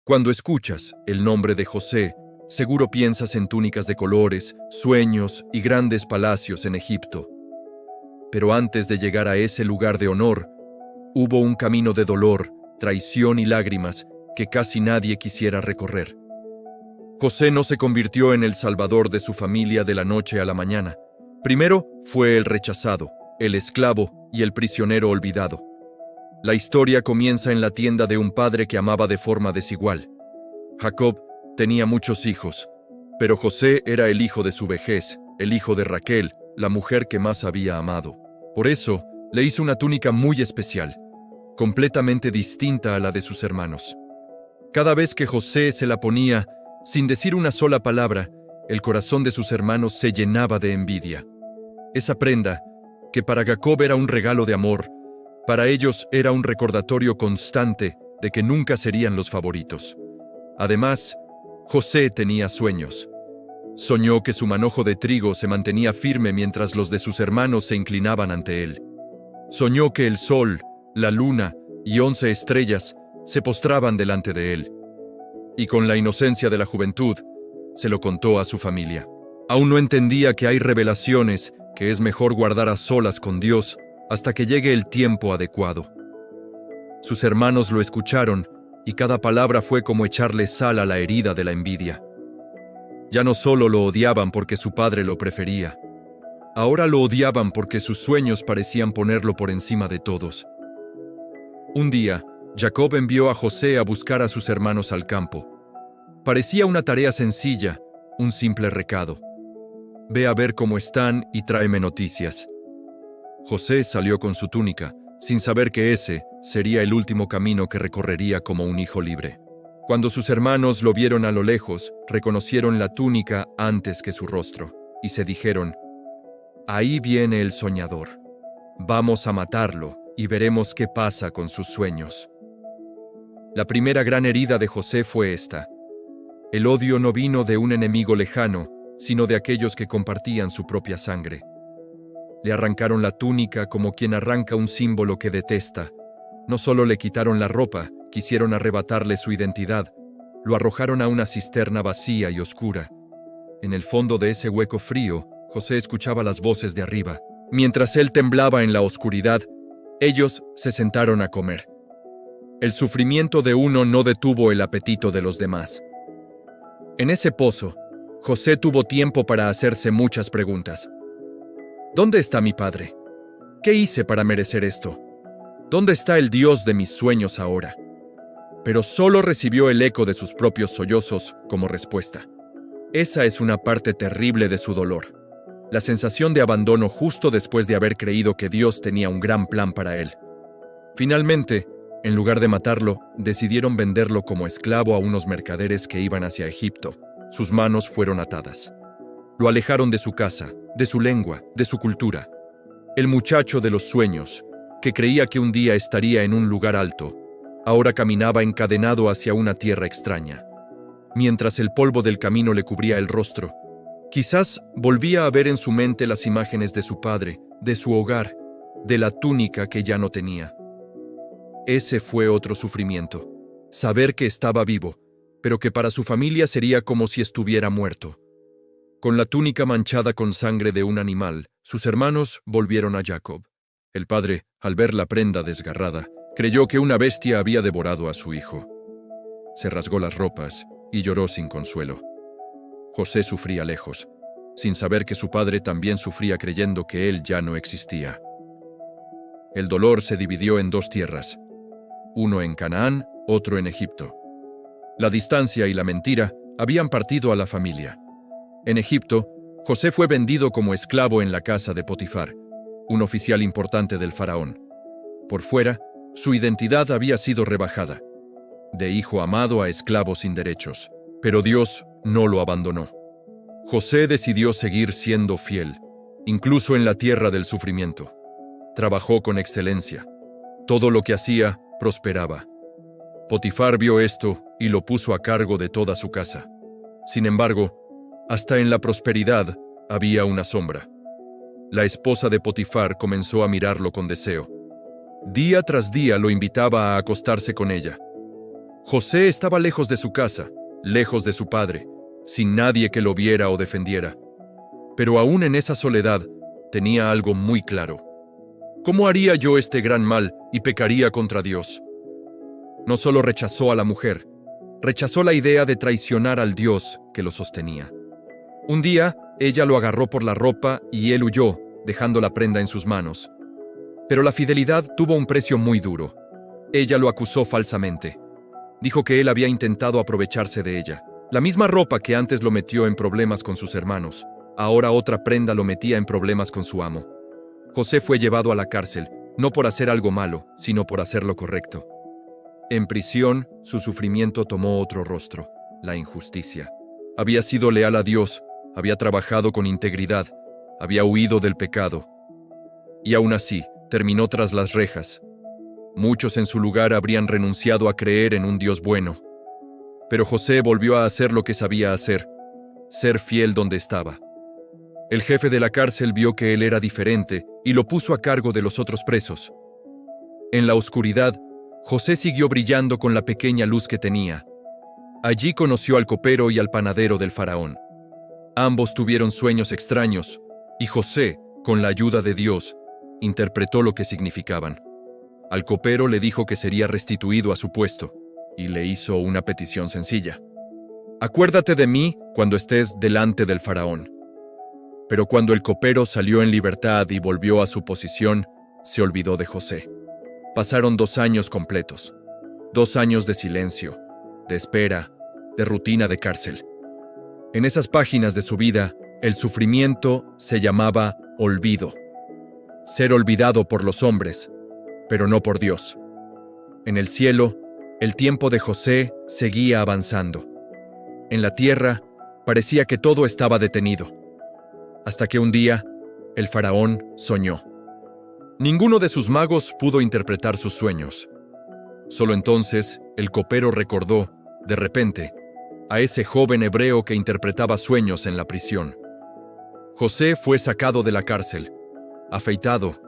Cuando escuchas el nombre de José, seguro piensas en túnicas de colores, sueños y grandes palacios en Egipto. Pero antes de llegar a ese lugar de honor, hubo un camino de dolor, traición y lágrimas que casi nadie quisiera recorrer. José no se convirtió en el salvador de su familia de la noche a la mañana. Primero fue el rechazado, el esclavo y el prisionero olvidado. La historia comienza en la tienda de un padre que amaba de forma desigual. Jacob tenía muchos hijos, pero José era el hijo de su vejez, el hijo de Raquel, la mujer que más había amado. Por eso, le hizo una túnica muy especial, completamente distinta a la de sus hermanos. Cada vez que José se la ponía, sin decir una sola palabra, el corazón de sus hermanos se llenaba de envidia. Esa prenda, que para Jacob era un regalo de amor, para ellos era un recordatorio constante de que nunca serían los favoritos. Además, José tenía sueños. Soñó que su manojo de trigo se mantenía firme mientras los de sus hermanos se inclinaban ante él. Soñó que el sol, la luna y 11 estrellas se postraban delante de él. Y con la inocencia de la juventud, se lo contó a su familia. Aún no entendía que hay revelaciones que es mejor guardar a solas con Dios hasta que llegue el tiempo adecuado. Sus hermanos lo escucharon y cada palabra fue como echarle sal a la herida de la envidia. Ya no solo lo odiaban porque su padre lo prefería, ahora lo odiaban porque sus sueños parecían ponerlo por encima de todos. Un día, Jacob envió a José a buscar a sus hermanos al campo. Parecía una tarea sencilla, un simple recado. Ve a ver cómo están y tráeme noticias. José salió con su túnica, sin saber que ese sería el último camino que recorrería como un hijo libre. Cuando sus hermanos lo vieron a lo lejos, reconocieron la túnica antes que su rostro, y se dijeron: «Ahí viene el soñador. Vamos a matarlo y veremos qué pasa con sus sueños». La primera gran herida de José fue esta. El odio no vino de un enemigo lejano, sino de aquellos que compartían su propia sangre. Le arrancaron la túnica como quien arranca un símbolo que detesta. No solo le quitaron la ropa, quisieron arrebatarle su identidad. Lo arrojaron a una cisterna vacía y oscura. En el fondo de ese hueco frío, José escuchaba las voces de arriba. Mientras él temblaba en la oscuridad, ellos se sentaron a comer. El sufrimiento de uno no detuvo el apetito de los demás. En ese pozo, José tuvo tiempo para hacerse muchas preguntas. ¿Dónde está mi padre? ¿Qué hice para merecer esto? ¿Dónde está el Dios de mis sueños ahora? Pero solo recibió el eco de sus propios sollozos como respuesta. Esa es una parte terrible de su dolor. La sensación de abandono justo después de haber creído que Dios tenía un gran plan para él. Finalmente, en lugar de matarlo, decidieron venderlo como esclavo a unos mercaderes que iban hacia Egipto. Sus manos fueron atadas. Lo alejaron de su casa, de su lengua, de su cultura. El muchacho de los sueños, que creía que un día estaría en un lugar alto, ahora caminaba encadenado hacia una tierra extraña. Mientras el polvo del camino le cubría el rostro, quizás volvía a ver en su mente las imágenes de su padre, de su hogar, de la túnica que ya no tenía. Ese fue otro sufrimiento, saber que estaba vivo, pero que para su familia sería como si estuviera muerto. Con la túnica manchada con sangre de un animal, sus hermanos volvieron a Jacob. El padre, al ver la prenda desgarrada, creyó que una bestia había devorado a su hijo. Se rasgó las ropas y lloró sin consuelo. José sufría lejos, sin saber que su padre también sufría creyendo que él ya no existía. El dolor se dividió en dos tierras, uno en Canaán, otro en Egipto. La distancia y la mentira habían partido a la familia. En Egipto, José fue vendido como esclavo en la casa de Potifar, un oficial importante del faraón. Por fuera, su identidad había sido rebajada, de hijo amado a esclavo sin derechos, pero Dios no lo abandonó. José decidió seguir siendo fiel, incluso en la tierra del sufrimiento. Trabajó con excelencia. Todo lo que hacía prosperaba. Potifar vio esto y lo puso a cargo de toda su casa. Sin embargo, hasta en la prosperidad había una sombra. La esposa de Potifar comenzó a mirarlo con deseo. Día tras día lo invitaba a acostarse con ella. José estaba lejos de su casa, lejos de su padre, sin nadie que lo viera o defendiera. Pero aún en esa soledad, tenía algo muy claro. ¿Cómo haría yo este gran mal y pecaría contra Dios? No solo rechazó a la mujer, rechazó la idea de traicionar al Dios que lo sostenía. Un día, ella lo agarró por la ropa y él huyó, dejando la prenda en sus manos. Pero la fidelidad tuvo un precio muy duro. Ella lo acusó falsamente. Dijo que él había intentado aprovecharse de ella. La misma ropa que antes lo metió en problemas con sus hermanos, ahora otra prenda lo metía en problemas con su amo. José fue llevado a la cárcel, no por hacer algo malo, sino por hacer lo correcto. En prisión, su sufrimiento tomó otro rostro, la injusticia. Había sido leal a Dios, había trabajado con integridad, había huido del pecado. Y aún así, terminó tras las rejas. Muchos en su lugar habrían renunciado a creer en un Dios bueno. Pero José volvió a hacer lo que sabía hacer, ser fiel donde estaba. El jefe de la cárcel vio que él era diferente y lo puso a cargo de los otros presos. En la oscuridad, José siguió brillando con la pequeña luz que tenía. Allí conoció al copero y al panadero del faraón. Ambos tuvieron sueños extraños, y José, con la ayuda de Dios, interpretó lo que significaban. Al copero le dijo que sería restituido a su puesto, y le hizo una petición sencilla. Acuérdate de mí cuando estés delante del faraón. Pero cuando el copero salió en libertad y volvió a su posición, se olvidó de José. Pasaron 2 años completos. 2 años de silencio, de espera, de rutina de cárcel. En esas páginas de su vida, el sufrimiento se llamaba olvido. Ser olvidado por los hombres, pero no por Dios. En el cielo, el tiempo de José seguía avanzando. En la tierra, parecía que todo estaba detenido. Hasta que un día, el faraón soñó. Ninguno de sus magos pudo interpretar sus sueños. Solo entonces, el copero recordó, de repente, a ese joven hebreo que interpretaba sueños en la prisión. José fue sacado de la cárcel, afeitado,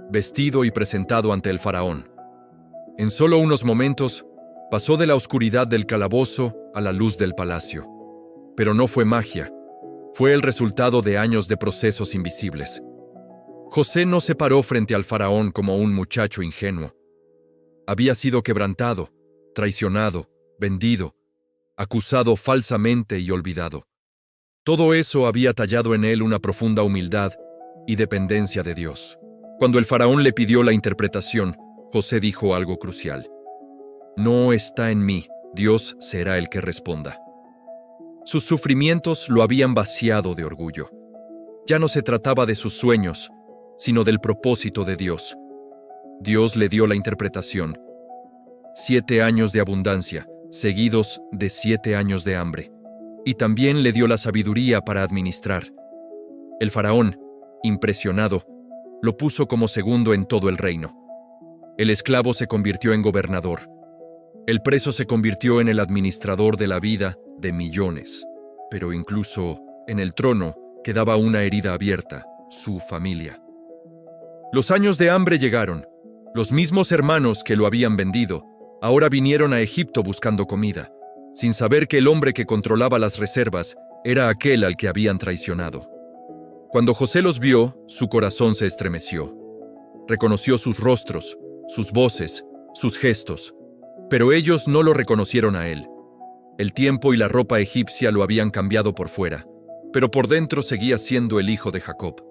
vestido y presentado ante el faraón. En solo unos momentos, pasó de la oscuridad del calabozo a la luz del palacio. Pero no fue magia, fue el resultado de años de procesos invisibles. José no se paró frente al faraón como un muchacho ingenuo. Había sido quebrantado, traicionado, vendido, acusado falsamente y olvidado. Todo eso había tallado en él una profunda humildad y dependencia de Dios. Cuando el faraón le pidió la interpretación, José dijo algo crucial. No está en mí, Dios será el que responda. Sus sufrimientos lo habían vaciado de orgullo. Ya no se trataba de sus sueños, sino del propósito de Dios. Dios le dio la interpretación. 7 años de abundancia, seguidos de 7 años de hambre. Y también le dio la sabiduría para administrar. El faraón, impresionado, lo puso como segundo en todo el reino. El esclavo se convirtió en gobernador. El preso se convirtió en el administrador de la vida de millones. Pero incluso en el trono quedaba una herida abierta, su familia. Los años de hambre llegaron. Los mismos hermanos que lo habían vendido ahora vinieron a Egipto buscando comida, sin saber que el hombre que controlaba las reservas era aquel al que habían traicionado. Cuando José los vio, su corazón se estremeció. Reconoció sus rostros, sus voces, sus gestos, pero ellos no lo reconocieron a él. El tiempo y la ropa egipcia lo habían cambiado por fuera, pero por dentro seguía siendo el hijo de Jacob.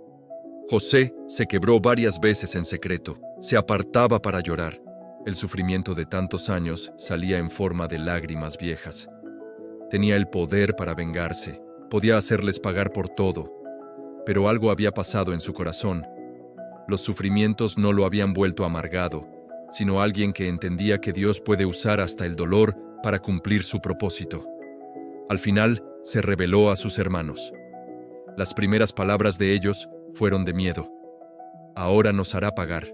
José se quebró varias veces en secreto, se apartaba para llorar. El sufrimiento de tantos años salía en forma de lágrimas viejas. Tenía el poder para vengarse, podía hacerles pagar por todo, pero algo había pasado en su corazón. Los sufrimientos no lo habían vuelto amargado, sino alguien que entendía que Dios puede usar hasta el dolor para cumplir su propósito. Al final, se reveló a sus hermanos. Las primeras palabras de ellos fueron de miedo. Ahora nos hará pagar.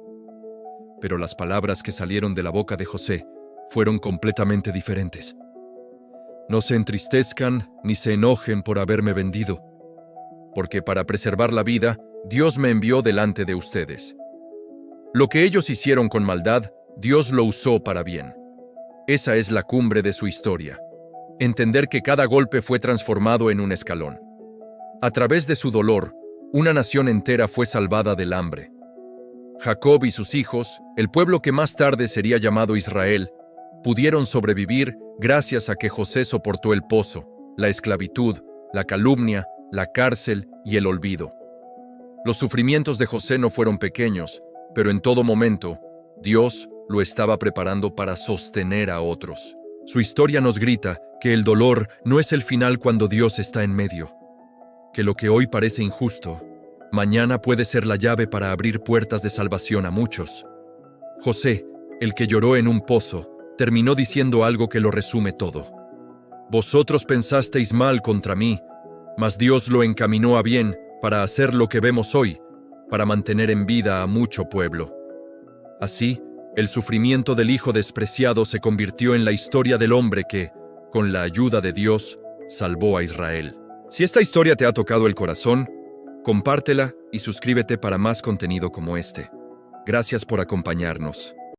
Pero las palabras que salieron de la boca de José fueron completamente diferentes. No se entristezcan ni se enojen por haberme vendido, porque para preservar la vida, Dios me envió delante de ustedes. Lo que ellos hicieron con maldad, Dios lo usó para bien. Esa es la cumbre de su historia. Entender que cada golpe fue transformado en un escalón. A través de su dolor, una nación entera fue salvada del hambre. Jacob y sus hijos, el pueblo que más tarde sería llamado Israel, pudieron sobrevivir gracias a que José soportó el pozo, la esclavitud, la calumnia, la cárcel y el olvido. Los sufrimientos de José no fueron pequeños, pero en todo momento, Dios lo estaba preparando para sostener a otros. Su historia nos grita que el dolor no es el final cuando Dios está en medio, que lo que hoy parece injusto, mañana puede ser la llave para abrir puertas de salvación a muchos. José, el que lloró en un pozo, terminó diciendo algo que lo resume todo. Vosotros pensasteis mal contra mí, mas Dios lo encaminó a bien para hacer lo que vemos hoy, para mantener en vida a mucho pueblo. Así, el sufrimiento del hijo despreciado se convirtió en la historia del hombre que, con la ayuda de Dios, salvó a Israel. Si esta historia te ha tocado el corazón, compártela y suscríbete para más contenido como este. Gracias por acompañarnos.